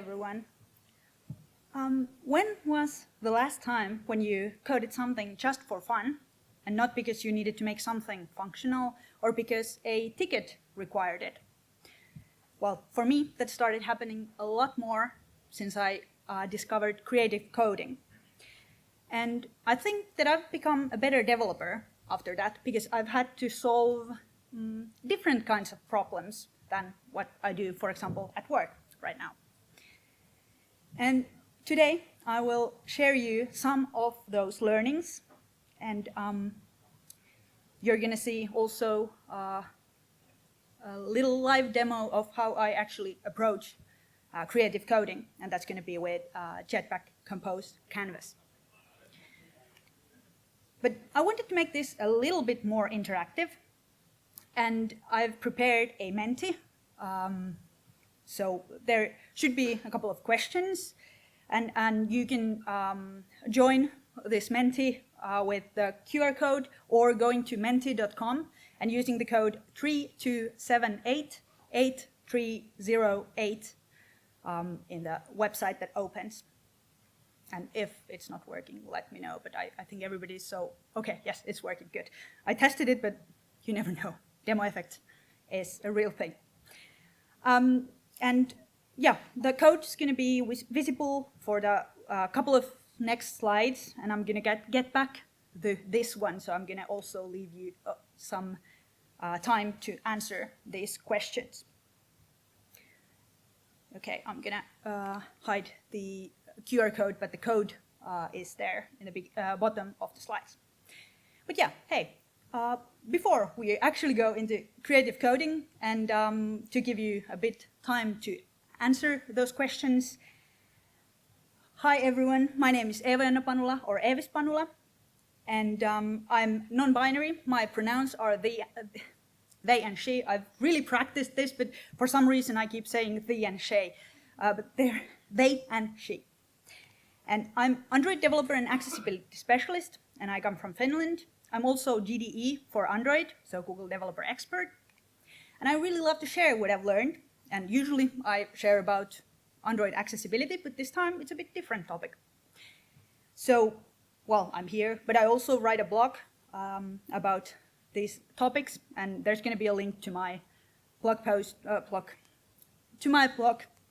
everyone. When was the last time when you coded something just for fun and not because you needed to make something functional or because a ticket required it? Well, for me, that started happening a lot more since I discovered creative coding. And I think that I've become a better developer after that because I've had to solve different kinds of problems than what I do, for example, at work right now. And today, I will share you some of those learnings, and you're going to see also a little live demo of how I actually approach creative coding, and that's going to be with Jetpack Compose Canvas. But I wanted to make this a little bit more interactive, and I've prepared a Menti. So there should be a couple of questions, and you can join this Menti with the QR code or going to menti.com and using the code 32788308 in the website that opens. And if it's not working, let me know, but I think everybody's so, okay, yes, it's working, good. I tested it, but you never know. Demo effect is a real thing. And yeah, the code is going to be visible for the couple of next slides, and I'm going to get back this one, so I'm going to also leave you some time to answer these questions. Okay, I'm going to hide the QR code, but the code is there in the bottom of the slides. But yeah, hey, before we actually go into creative coding and to give you a bit time to answer those questions. Hi everyone, my name is Eeva-Jonna Panula or Eevis Panula, and I'm non-binary. My pronouns are they and she. I've really practiced this, but for some reason I keep saying they and she, but they're they and she. And I'm Android developer and accessibility specialist, and I come from Finland. I'm also GDE for Android, so Google Developer Expert. And I really love to share what I've learned, and usually I share about Android accessibility, but this time it's a bit different topic. So, well, I'm here, but I also write a blog about these topics, and there's going to be a link to my blog post,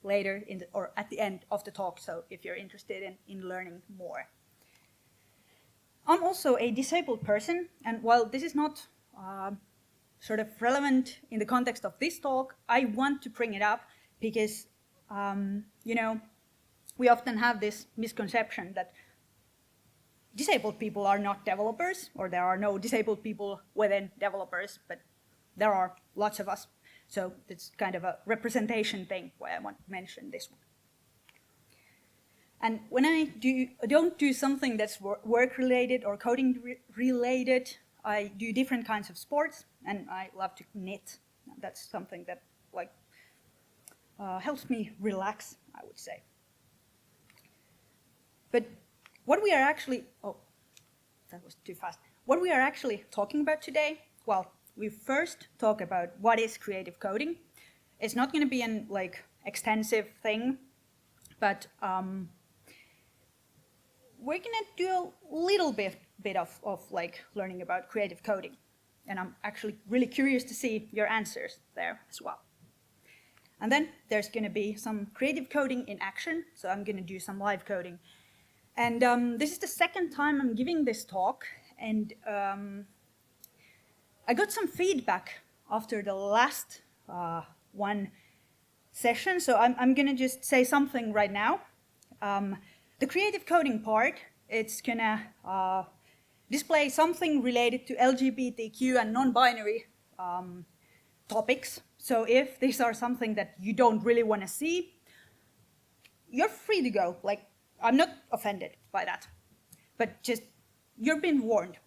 later or at the end of the talk, so if you're interested in learning more. I'm also a disabled person, and while this is not sort of relevant in the context of this talk, I want to bring it up because, you know, we often have this misconception that disabled people are not developers, or there are no disabled people within developers, but there are lots of us. So it's kind of a representation thing why I want to mention this one. And when I don't do something that's work-related or coding-related, I do different kinds of sports, and I love to knit. That's something that like helps me relax, I would say. But what we are actually, oh, that was too fast. What we are actually talking about today, well, we first talk about what is creative coding. It's not going to be an like extensive thing, but we're going to do a little bit of like learning about creative coding. And I'm actually really curious to see your answers there as well. And then there's going to be some creative coding in action. So I'm going to do some live coding. And this is the second time I'm giving this talk. And I got some feedback after the last one session. So I'm going to just say something right now. The creative coding part, it's going to display something related to LGBTQ and non-binary topics. So if these are something that you don't really want to see, you're free to go. Like, I'm not offended by that. But just, you're being warned.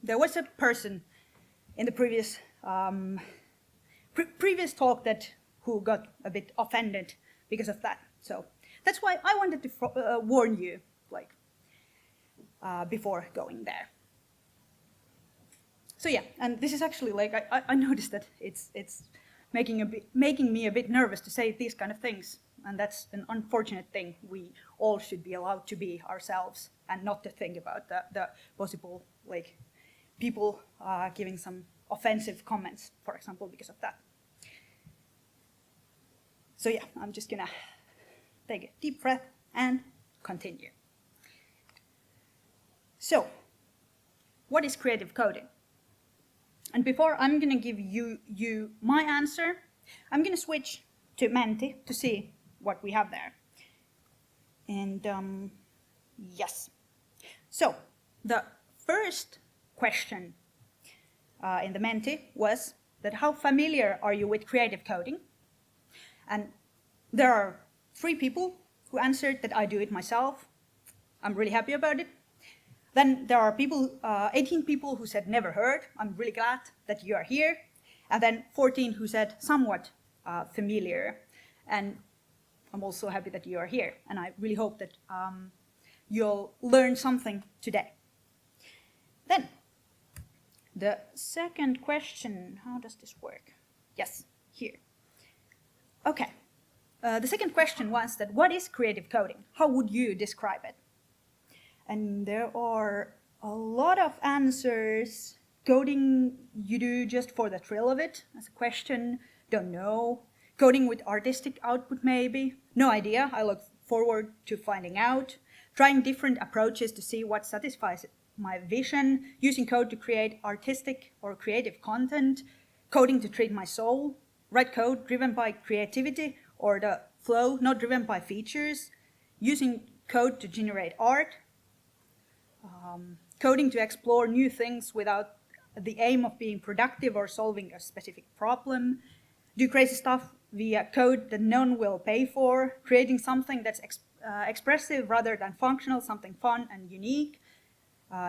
There was a person in the previous talk who got a bit offended because of that. So that's why I wanted to warn you, like, before going there. So yeah, and this is actually like I noticed that it's making me a bit nervous to say these kind of things and that's an unfortunate thing. We all should be allowed to be ourselves and not to think about the possible like people giving some offensive comments, for example, because of that. So yeah, I'm just gonna take a deep breath and continue. So, what is creative coding? And before I'm gonna give you my answer, I'm gonna switch to Menti to see what we have there. And yes. So, the first question in the Menti was that how familiar are you with creative coding? And there are 3 people who answered that I do it myself. I'm really happy about it. Then there are 18 people who said never heard. I'm really glad that you are here. And then 14 who said somewhat familiar. And I'm also happy that you are here. And I really hope that you'll learn something today. Then, the second question, how does this work? Yes, here. Okay, the second question was that what is creative coding? How would you describe it? And there are a lot of answers. Coding you do just for the thrill of it, as a question, don't know. Coding with artistic output maybe, no idea, I look forward to finding out. Trying different approaches to see what satisfies my vision, using code to create artistic or creative content, coding to treat my soul, write code driven by creativity or the flow, not driven by features, using code to generate art, coding to explore new things without the aim of being productive or solving a specific problem, do crazy stuff via code that no one will pay for, creating something that's expressive rather than functional, something fun and unique,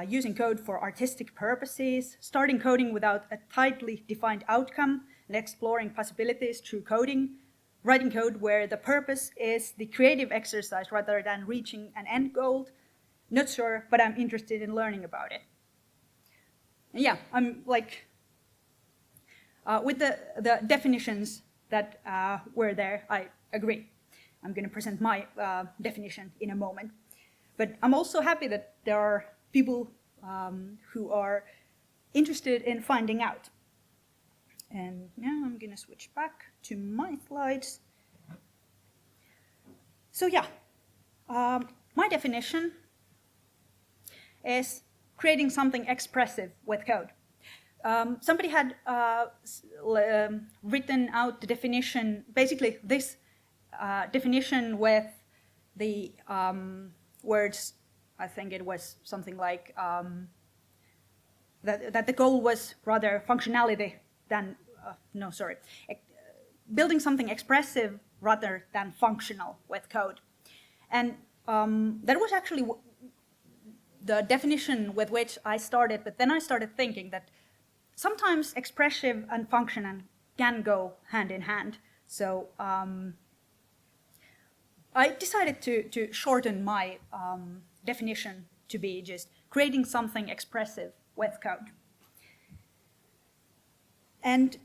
using code for artistic purposes, starting coding without a tightly defined outcome, and exploring possibilities through coding, writing code where the purpose is the creative exercise rather than reaching an end goal. Not sure, but I'm interested in learning about it. And yeah, I'm like, with the definitions that were there, I agree. I'm going to present my definition in a moment. But I'm also happy that there are people who are interested in finding out. And now I'm going to switch back to my slides. So yeah, my definition is creating something expressive with code. Somebody had written out the definition, basically this definition with the words, I think it was something like that the goal was rather functionality than, building something expressive rather than functional with code. And that was actually the definition with which I started, but then I started thinking that sometimes expressive and functional can go hand in hand. So I decided to shorten my definition to be just creating something expressive with code. And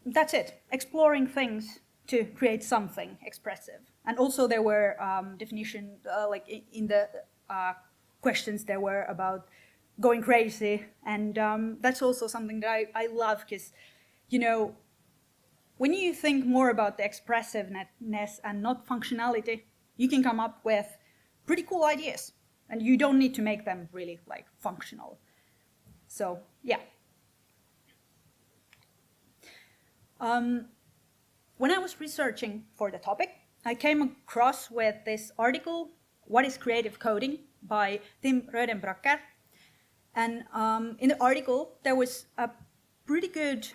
that's it, exploring things to create something expressive. And also there were definitions, like in the questions there were about going crazy. And that's also something that I love, because, you know, when you think more about the expressiveness and not functionality, you can come up with pretty cool ideas. And you don't need to make them really like functional. So yeah. When I was researching for the topic, I came across with this article, What is Creative Coding, by Tim Rödenbracker. And in the article, there was a pretty good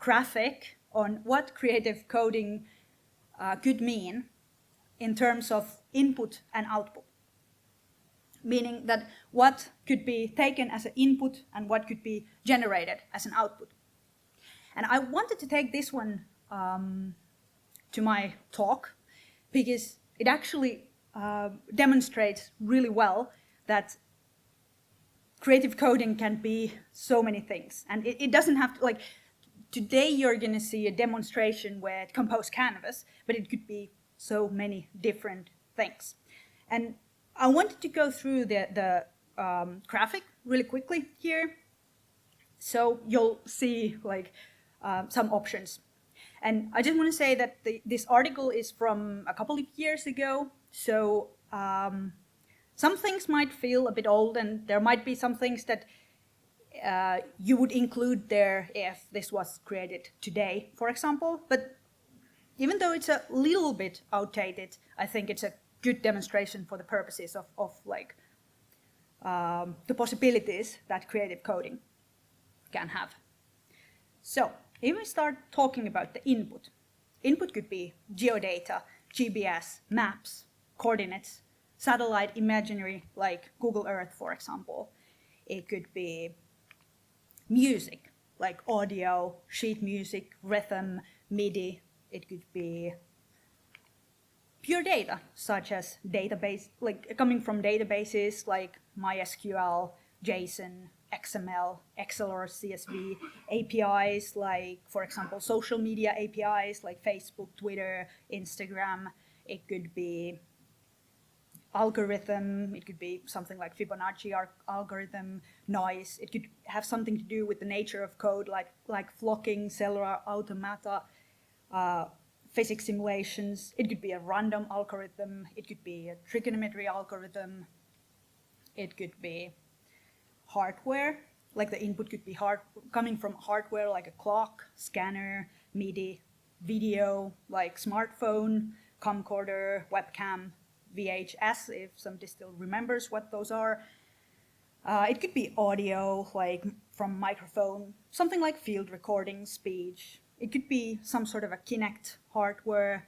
graphic on what creative coding could mean in terms of input and output. Meaning that what could be taken as an input and what could be generated as an output. And I wanted to take this one to my talk because it actually demonstrates really well that creative coding can be so many things. And it doesn't have to, like, today you're going to see a demonstration with Compose Canvas, but it could be so many different things. And I wanted to go through the graphic really quickly here, so you'll see like some options. And I just want to say that this article is from a couple of years ago, so some things might feel a bit old, and there might be some things that you would include there if this was created today, for example. But even though it's a little bit outdated, I think it's a good demonstration for the purposes of like the possibilities that creative coding can have. So if we start talking about the input, input could be geodata, GPS, maps, coordinates, satellite imagery like Google Earth, for example. It could be music like audio, sheet music, rhythm, MIDI. It could be pure data, such as database, like coming from databases like MySQL, JSON, XML, Excel or CSV, APIs like, for example, social media APIs like Facebook, Twitter, Instagram. It could be algorithm, it could be something like Fibonacci algorithm, noise. It could have something to do with the nature of code, like flocking, cellular automata, physics simulations. It could be a random algorithm. It could be a trigonometry algorithm. It could be hardware, like the input could be coming from hardware like a clock, scanner, MIDI, video like smartphone, camcorder, webcam, VHS, if somebody still remembers what those are. It could be audio, like from microphone, something like field recording, speech. It could be some sort of a Kinect hardware.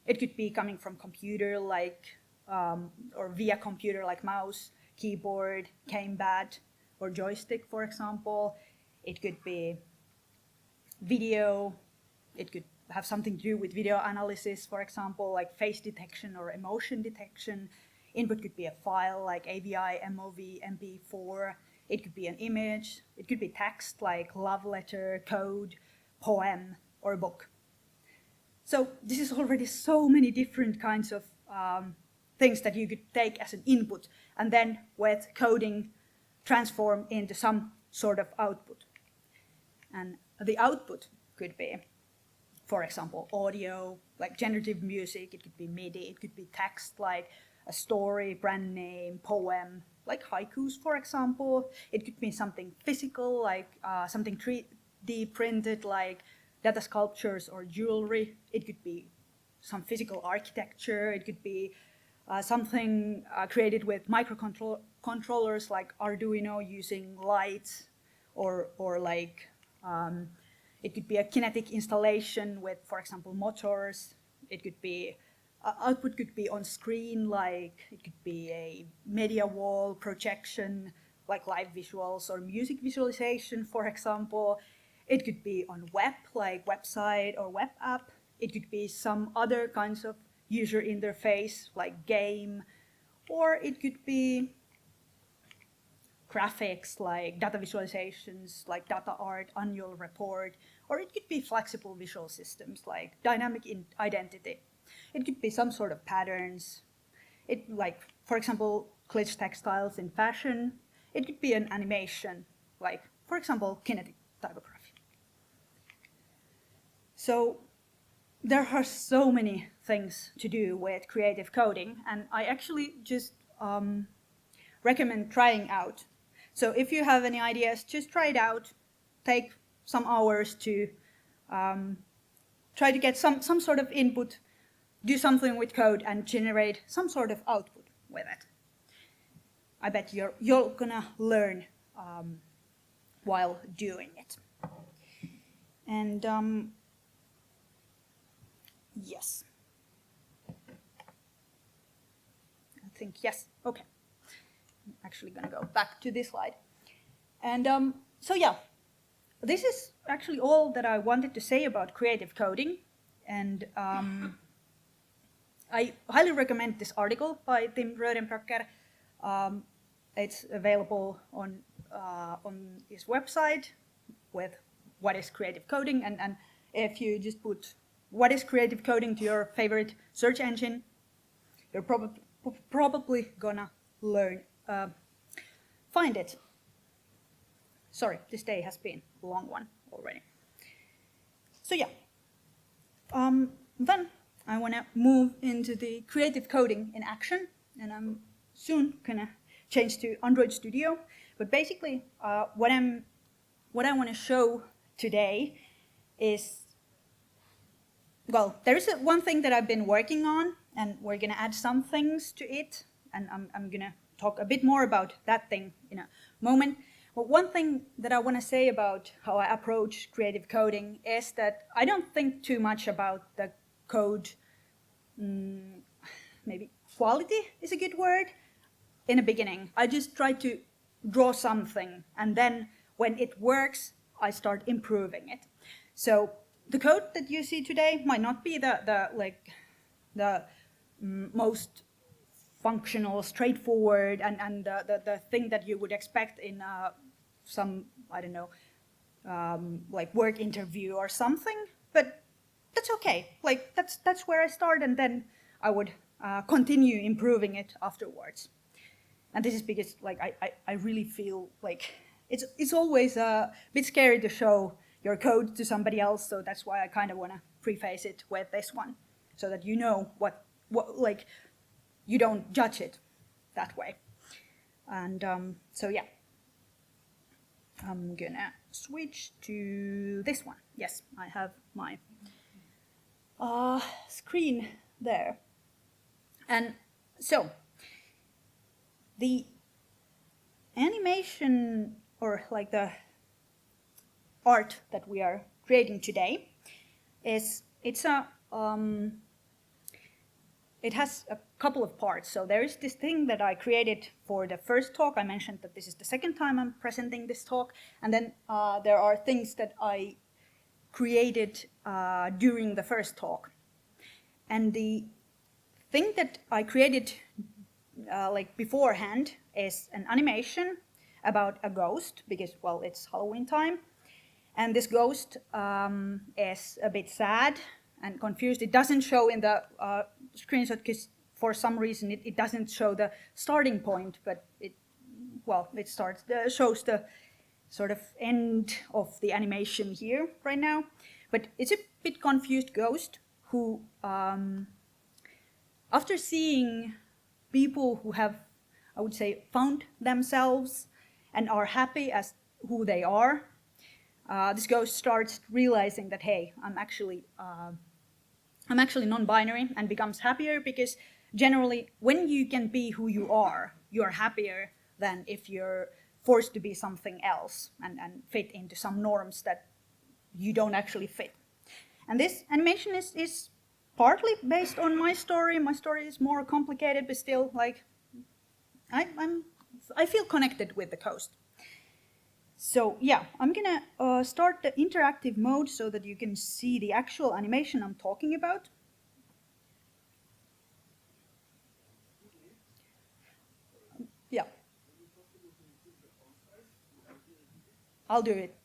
It could be coming from computer, like, or via computer, like mouse, keyboard, gamepad, or joystick, for example. It could be video. It could have something to do with video analysis, for example, like face detection or emotion detection. Input could be a file like AVI, MOV, MP4. It could be an image. It could be text like love letter, code, poem, or book. So this is already so many different kinds of things that you could take as an input and then with coding transform into some sort of output. And the output could be, for example, audio, like generative music. It could be MIDI. It could be text like a story, brand name, poem, like haikus, for example. It could be something physical, like something 3D printed, like data sculptures or jewelry. It could be some physical architecture. It could be something created with microcontrollers like Arduino using lights, or like it could be a kinetic installation with, for example, motors. It could be output could be on screen, like it could be a media wall projection, like live visuals or music visualization, for example. It could be on web, like website or web app. It could be some other kinds of user interface, like game, or it could be graphics, like data visualizations, like data art, annual report, or it could be flexible visual systems, like dynamic identity. It could be some sort of patterns. It, like, for example, glitch textiles in fashion. It could be an animation, like, for example, kinetic typography. So there are so many things to do with creative coding, and I actually just recommend trying out. So if you have any ideas, just try it out. Take some hours to try to get some sort of input, do something with code, and generate some sort of output with it. I bet you're gonna learn while doing it. And yes. I think yes. Okay. I'm actually going to go back to this slide. And so yeah, this is actually all that I wanted to say about creative coding. And I highly recommend this article by Tim Rodenbroecker. It's available on his website with what is creative coding. And if you just put what is creative coding to your favorite search engine, you're probably gonna find it. Sorry, this day has been a long one already. So yeah, then I want to move into the creative coding in action, and I'm soon gonna change to Android Studio. But basically, what I want to show today is, well, there is one thing that I've been working on, and we're gonna add some things to it, and I'm gonna talk a bit more about that thing in a moment. But one thing that I want to say about how I approach creative coding is that I don't think too much about the code, maybe quality is a good word, in the beginning. I just try to draw something, and then when it works, I start improving it. So the code that you see today might not be the most functional, straightforward, and the thing that you would expect in some, I don't know, like work interview or something, but that's okay. Like that's where I start, and then I would continue improving it afterwards. And this is because like I really feel like it's always a bit scary to show your code to somebody else, so that's why I kind of want to preface it with this one, so that you know what like you don't judge it that way. And so yeah, I'm gonna switch to this one. Yes, I have my screen there. And so the animation, or like the art that we are creating today, it has a couple of parts. So there is this thing that I created for the first talk. I mentioned that this is the second time I'm presenting this talk. And then there are things that I created during the first talk. And the thing that I created like beforehand is an animation about a ghost, because, well, it's Halloween time. And this ghost is a bit sad and confused. It doesn't show in the screenshot because for some reason it doesn't show the starting point, but it shows the sort of end of the animation here right now. But it's a bit confused ghost who, after seeing people who have, I would say, found themselves and are happy as who they are, this ghost starts realizing that, hey, I'm actually non-binary, and becomes happier, because generally when you can be who you are, you're happier than if you're forced to be something else and fit into some norms that you don't actually fit. And this animation is partly based on my story. My story is more complicated, but still, like, I feel connected with the ghost. So yeah, I'm gonna start the interactive mode so that you can see the actual animation I'm talking about. Yeah. I'll do it.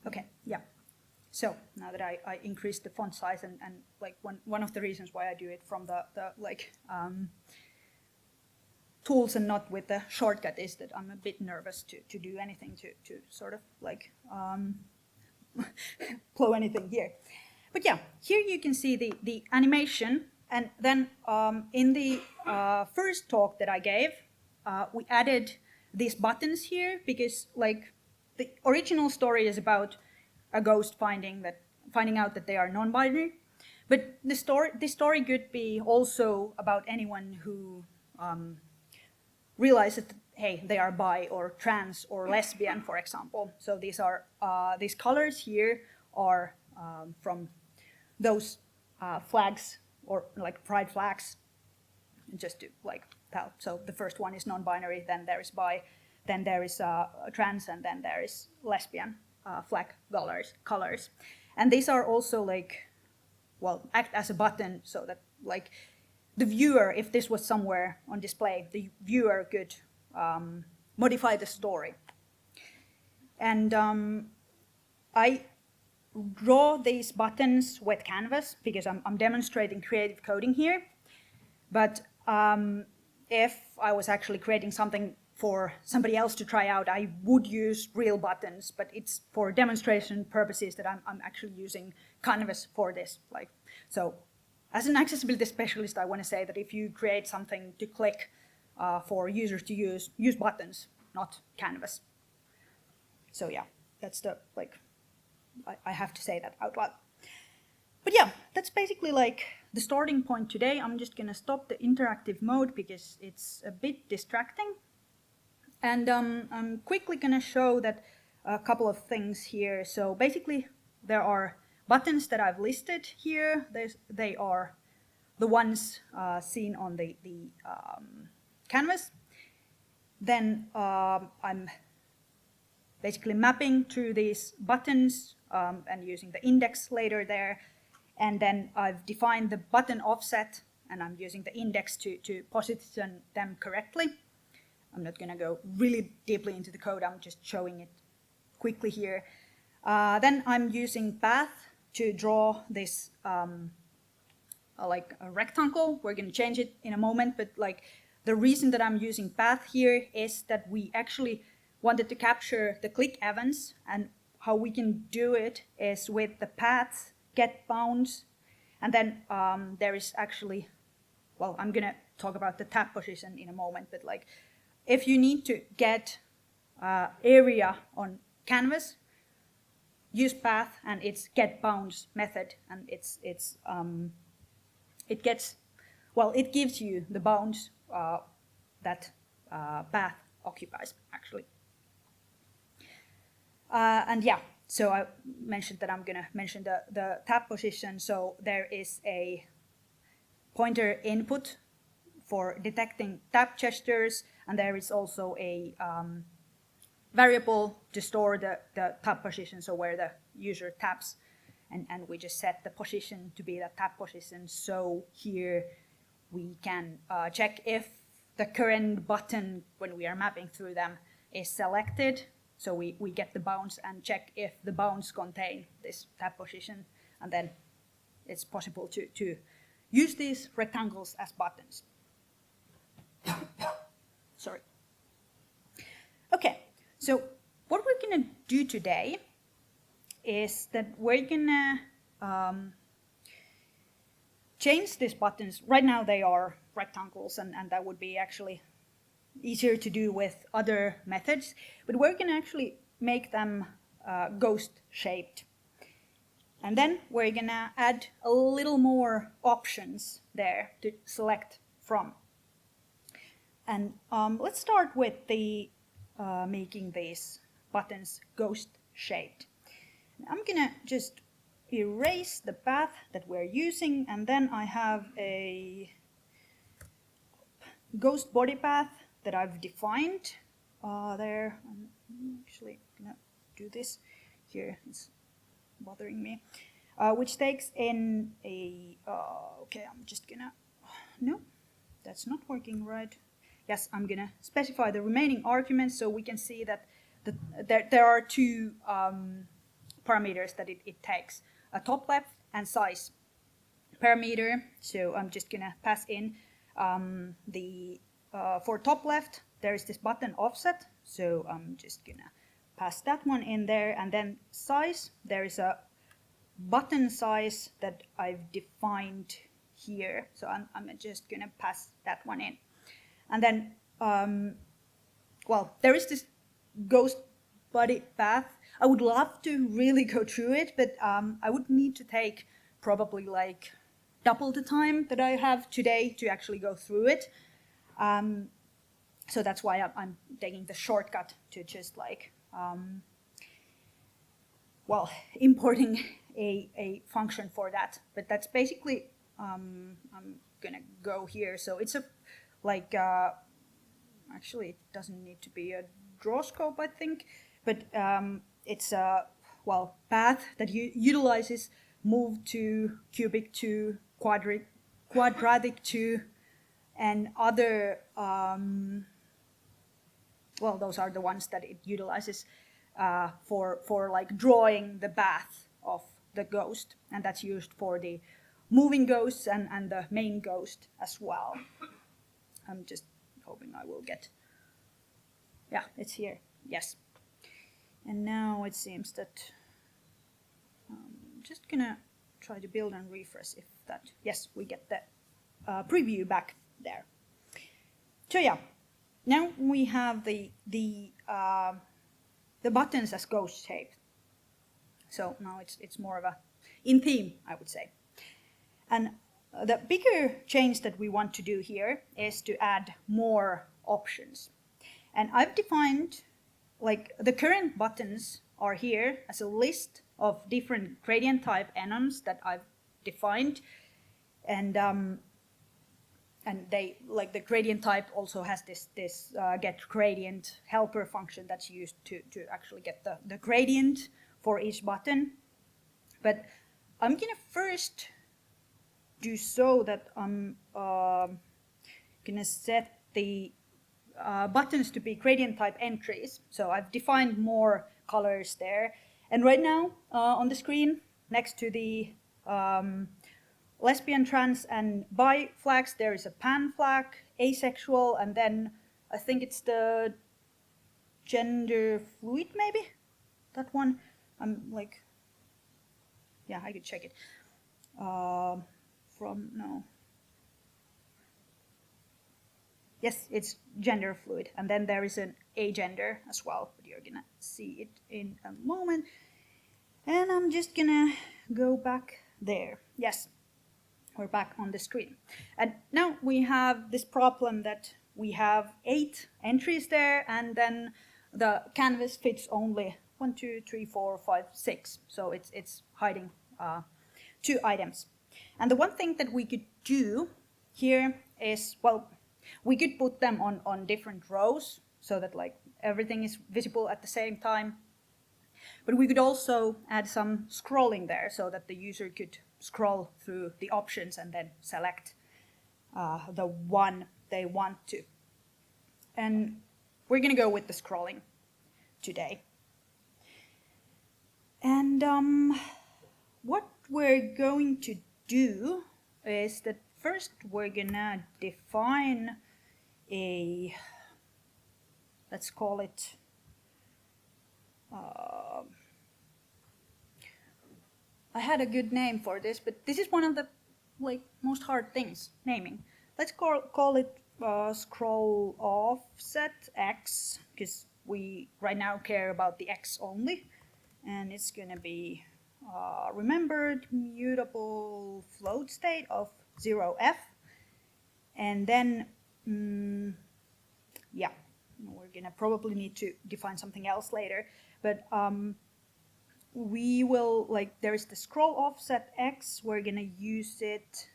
Okay, yeah. So now that I increased the font size, and like one of the reasons why I do it from the tools and not with the shortcut is that I'm a bit nervous to do anything to sort of like blow anything here. But yeah, here you can see the animation, and then in the first talk that I gave, we added these buttons here because, like, the original story is about a ghost finding out that they are non-binary, but this story could be also about anyone who realizes that, hey, they are bi or trans or lesbian, for example. So these colors here are from those flags, or like pride flags, just to like tell. So the first one is non-binary, then there is bi, then there is trans, and then there is lesbian flag colors. And these are also like, well, act as a button so that like the viewer, if this was somewhere on display, the viewer could modify the story. And I draw these buttons with Canvas because I'm demonstrating creative coding here. But if I was actually creating something for somebody else to try out, I would use real buttons, but it's for demonstration purposes that I'm actually using Canvas for this. Like, so as an accessibility specialist, I want to say that if you create something to click for users to use buttons, not Canvas. So yeah, that's the, like, I have to say that out loud. But yeah, that's basically like the starting point today. I'm just gonna stop the interactive mode because it's a bit distracting. And I'm quickly gonna show that a couple of things here. So basically there are buttons that I've listed here. They are the ones seen on the canvas. Then I'm basically mapping to these buttons and using the index later there. And then I've defined the button offset, and I'm using the index to position them correctly. I'm not going to go really deeply into the code. I'm just showing it quickly here. Then I'm using path to draw this like a rectangle. We're going to change it in a moment, but like the reason that I'm using path here is that we actually wanted to capture the click events, and how we can do it is with the paths get bounds, and then there is actually, well, I'm gonna talk about the tab position in a moment, but like if you need to get area on canvas, use path and it's get bounds method, and it gets, well, it gives you the bounds that path occupies actually. And yeah, so I mentioned that I'm gonna mention the tab position. So there is a pointer input for detecting tab gestures, and there is also a variable to store the tab position, so where the user taps, and we just set the position to be the tab position. So here we can check if the current button, when we are mapping through them, is selected. So we get the bounds and check if the bounds contain this tab position, and then it's possible to use these rectangles as buttons. Sorry. Okay, so what we're gonna do today is that we're gonna change these buttons. Right now they are rectangles, and that would be actually easier to do with other methods, but we're going to actually make them ghost shaped. And then we're going to add a little more options there to select from. And let's start with the making these buttons ghost shaped. I'm going to just erase the path that we're using, and then I have a ghost body path that I've defined there. I'm actually gonna do this here, it's bothering me, which takes in a, okay, I'm just gonna, no, that's not working right. Yes, I'm gonna specify the remaining arguments so we can see that there are two parameters that it takes, a top left and size parameter. So I'm just gonna pass in for top left, there is this button offset, so I'm just gonna pass that one in there, and then size, there is a button size that I've defined here, so I'm just gonna pass that one in. And then, well, there is this ghost body path. I would love to really go through it, but I would need to take probably like double the time that I have today to actually go through it. So that's why I'm taking the shortcut to just like, well, importing a function for that. But that's basically, I'm gonna go here. So it's a, like, actually it doesn't need to be a draw scope, I think, but it's a path that utilizes move to, cubic to, quadratic to, and other. Those are the ones that it utilizes for like drawing the path of the ghost, and that's used for the moving ghosts and the main ghost as well. I'm just hoping I will get. Yeah, it's here. Yes. And now it seems that I'm just gonna try to build and refresh if that. Yes, we get the preview back there. So yeah, now we have the buttons as ghost shaped. So now it's more of a in theme, I would say. And the bigger change that we want to do here is to add more options. And I've defined, like, the current buttons are here as a list of different gradient type enums that I've defined. And they, like, the gradient type also has this get gradient helper function that's used to actually get the gradient for each button. But I'm gonna first do so that I'm gonna set the buttons to be gradient type entries. So I've defined more colors there. And right now on the screen next to the lesbian, trans, and bi flags, there is a pan flag, asexual, and then I think it's the gender fluid, maybe? That one. I'm like, yeah, I could check it. No. Yes, it's gender fluid, and then there is an agender as well, but you're gonna see it in a moment. And I'm just gonna go back there. Yes, we're back on the screen. And now we have this problem that we have 8 entries there, and then the canvas fits only 1, 2, 3, 4, 5, 6. So it's hiding 2 items. And the one thing that we could do here is, well, we could put them on different rows so that like everything is visible at the same time. But we could also add some scrolling there so that the user could scroll through the options and then select the one they want to. And we're going to go with the scrolling today. And what we're going to do is that first we're going to define a, let's call it, I had a good name for this, but this is one of the most hard things, naming. Let's call it scroll offset X, because we right now care about the X only. And it's going to be remembered mutable float state of 0f. And then, yeah, we're going to probably need to define something else later. But we will, there is the scroll offset X. We're going to use it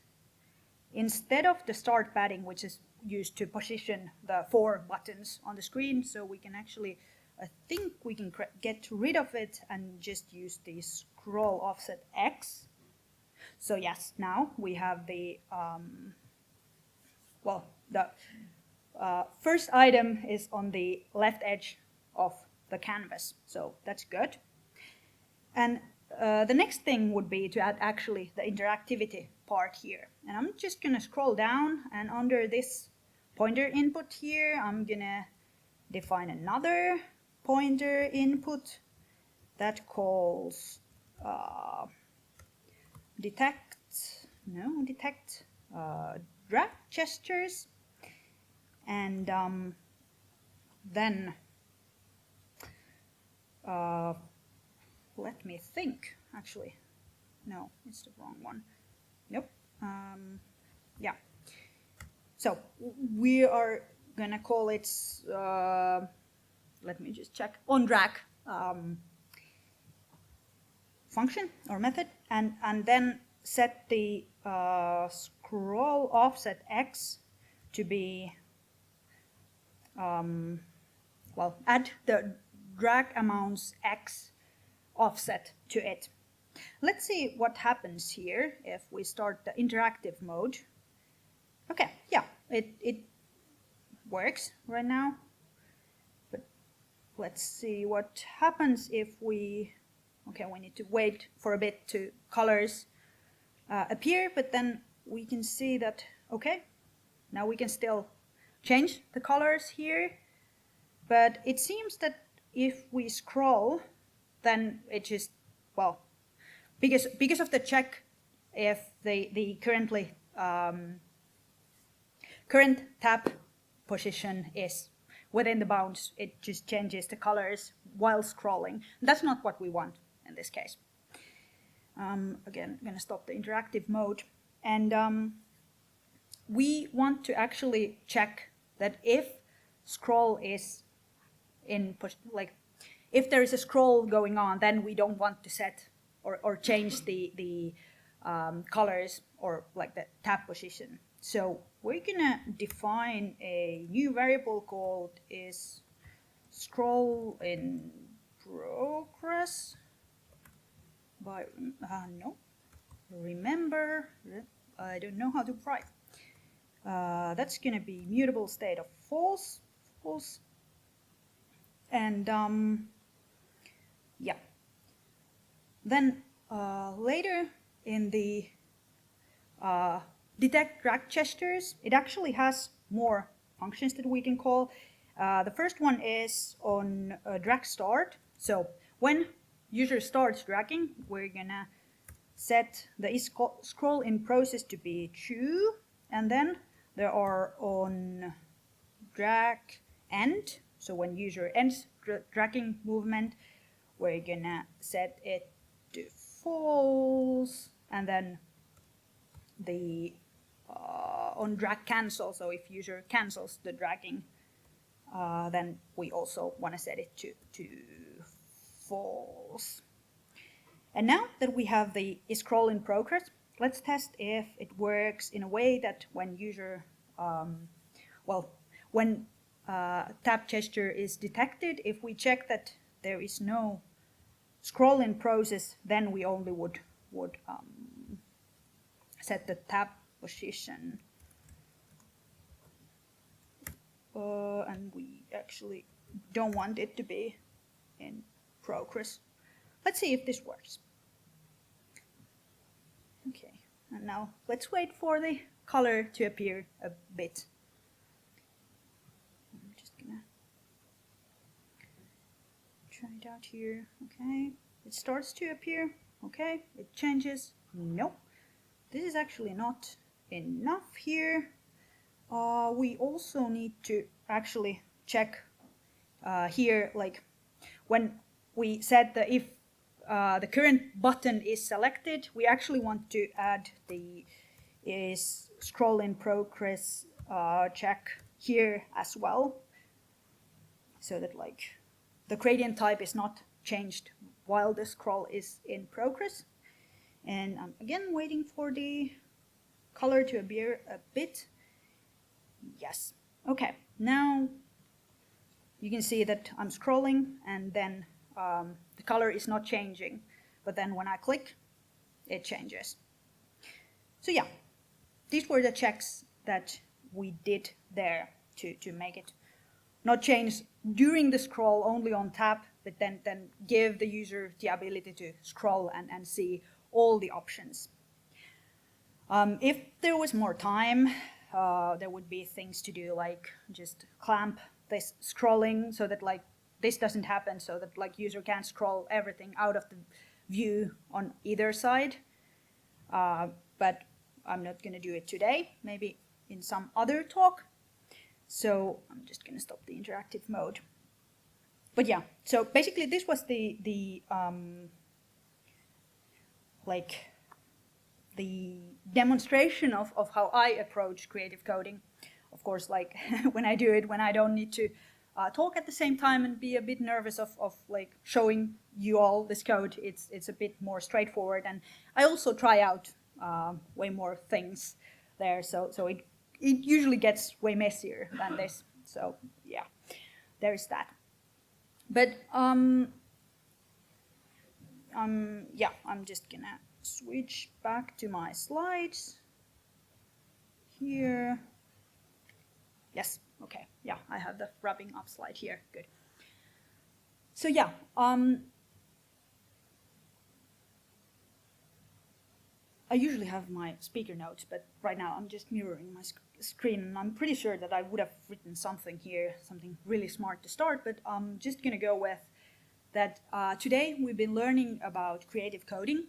instead of the start padding, which is used to position the 4 buttons on the screen. So we can actually, I think we can get rid of it and just use the scroll offset X. So yes, now we have the, the first item is on the left edge of the canvas. So that's good. And the next thing would be to add actually the interactivity part here. And I'm just going to scroll down, and under this pointer input here, I'm going to define another pointer input that calls detect drag gestures. And then let me think, actually. No, it's the wrong one. Nope. Yeah. So we are going to call it, let me just check, on drag function or method, and then set the scroll offset X to be add the drag amounts X offset to it. Let's see what happens here if we start the interactive mode. Okay, yeah, it works right now. But let's see what happens if we need to wait for a bit to colors appear, but then we can see that, okay, now we can still change the colors here, but it seems that if we scroll, then it just, because of the check, if the current tab position is within the bounds, it just changes the colors while scrolling. That's not what we want in this case. Again, I'm going to stop the interactive mode. And we want to actually check that if scroll is in, if there is a scroll going on, then we don't want to set or change the colors or like the tab position. So we're going to define a new variable called is scroll in progress. No, remember, I don't know how to write. That's going to be mutable state of false. And yeah. Then later in the detect drag gestures, it actually has more functions that we can call. The first one is on drag start. So when user starts dragging, we're gonna set the is scroll in process to be true, and then there are on drag end. So when user ends dragging movement, we're gonna set it to false, and then the on drag cancel. So if user cancels the dragging, then we also want to set it to false. And now that we have the scroll in progress, let's test if it works in a way that when user, when tab gesture is detected, if we check that there is no scroll in process, then we only would set the tab position. And we actually don't want it to be in progress. Let's see if this works. Okay, and now let's wait for the color to appear a bit. I'm just gonna try it out here. Okay, it starts to appear. Okay, it changes. No, this is actually not enough here. We also need to actually check here, like when we said that if the current button is selected, we actually want to add the is scroll in progress check here as well, so that like the gradient type is not changed while the scroll is in progress. And I'm again waiting for the color to appear a bit. Yes. Okay, now you can see that I'm scrolling and then the color is not changing, but then when I click, it changes. So yeah, these were the checks that we did there to make it not change during the scroll only on tab, but then give the user the ability to scroll and see all the options. If there was more time, there would be things to do, like just clamp this scrolling so that like this doesn't happen, so that like user can't scroll everything out of the view on either side. But I'm not going to do it today, maybe in some other talk. So I'm just going to stop the interactive mode. But yeah, so basically this was the demonstration of how I approach creative coding. Of course, like when I do it, when I don't need to talk at the same time and be a bit nervous of like showing you all this code, it's a bit more straightforward. And I also try out way more things there, so it usually gets way messier than this. So yeah, there's that. But yeah, I'm just gonna switch back to my slides here. Yes, okay, yeah, I have the wrapping up slide here, good. So yeah, I usually have my speaker notes, but right now I'm just mirroring my screen, and I'm pretty sure that I would have written something here, something really smart to start, but I'm just gonna go with that. Today we've been learning about creative coding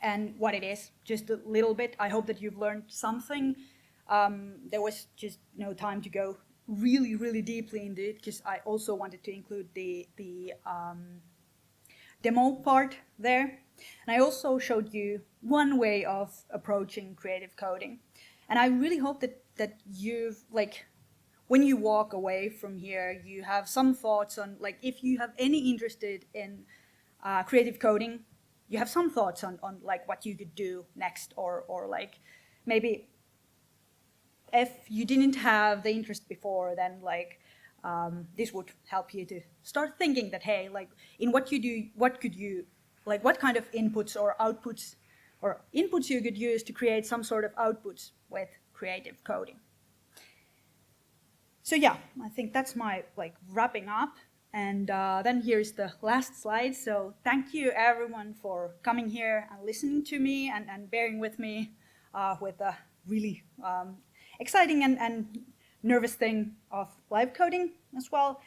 and what it is, just a little bit. I hope that you've learned something. There was just no time to go really, really deeply into it, because I also wanted to include the demo part there. And I also showed you one way of approaching creative coding. And I really hope that you've, like, when you walk away from here, you have some thoughts on, like, if you have any interested in creative coding, you have some thoughts on like what you could do next, or like maybe if you didn't have the interest before, then like this would help you to start thinking that, hey, like in what you do, what could you, like what kind of inputs or outputs or inputs you could use to create some sort of outputs with creative coding. So yeah, I think that's my like wrapping up. And then here's the last slide. So thank you everyone for coming here and listening to me and bearing with me with a really exciting and nervous thing of live coding as well.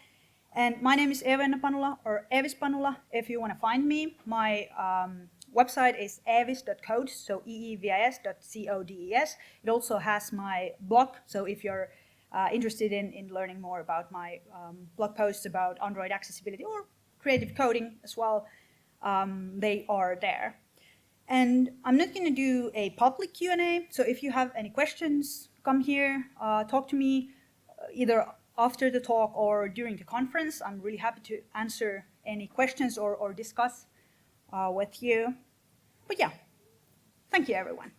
And my name is Eeva-Jonna Panula, or Eevis Panula, if you want to find me. My website is eevis.codes, so eevis.codes. It also has my blog, so if you're interested in learning more about my blog posts about Android accessibility or creative coding as well, they are there. And I'm not going to do a public Q&A, so if you have any questions, come here, talk to me either after the talk or during the conference. I'm really happy to answer any questions or discuss with you. But yeah, thank you everyone.